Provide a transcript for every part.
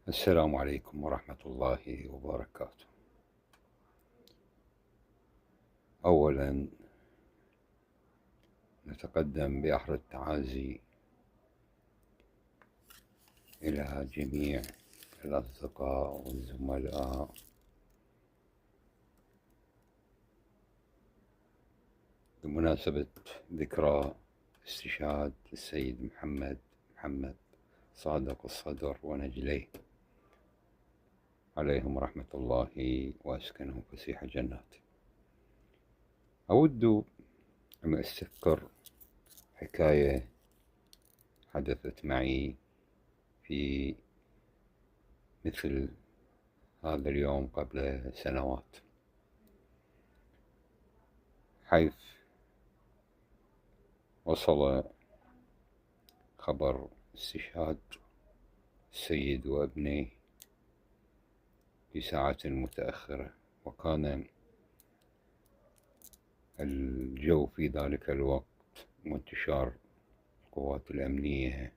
السلام عليكم ورحمة الله وبركاته. أولا نتقدم بأحر التعازي إلى جميع الأصدقاء والزملاء بمناسبة ذكرى استشهاد السيد محمد صادق الصدر ونجليه عليهم رحمة الله وأسكنهم فسيح جناته. أود أن أستذكر حكاية حدثت معي في مثل هذا اليوم قبل سنوات، حيث وصل خبر استشهاد السيد وابنيه في ساعة متأخرة، وكان الجو في ذلك الوقت وانتشار القوات الأمنية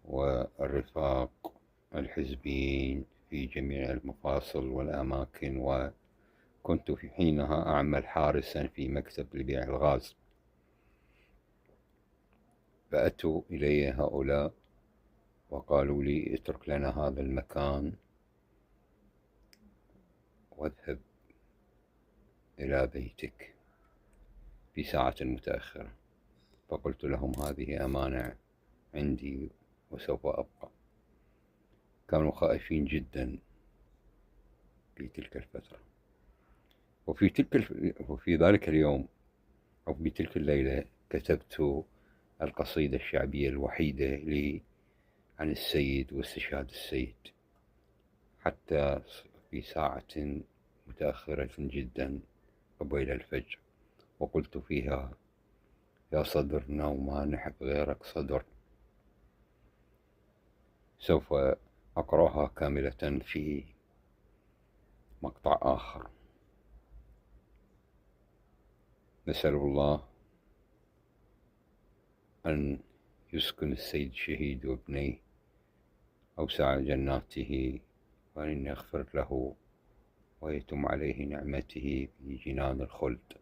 والرفاق الحزبيين في جميع المفاصل والأماكن، وكنت في حينها أعمل حارسا في مكتب لبيع الغاز. فأتوا إلي هؤلاء وقالوا لي: اترك لنا هذا المكان واذهب إلى بيتك في ساعة متأخرة. فقلت لهم: هذه أمانة عندي وسوف أبقى. كانوا خائفين جدا في تلك الفترة. وفي ذلك اليوم أو في تلك الليلة كتبت القصيدة الشعبية الوحيدة لي عن السيد واستشهاد السيد، حتى في ساعة متأخرة جدا قبيل الفجر، وقلت فيها: يا صدرنا وما نحب غيرك صدر. سوف أقرأها كاملة في مقطع آخر. نسأل الله أن يسكن السيد الشهيد وابنيه أوسع جناته، وأن يغفر له ويتم عليه نعمته في جنان الخلد.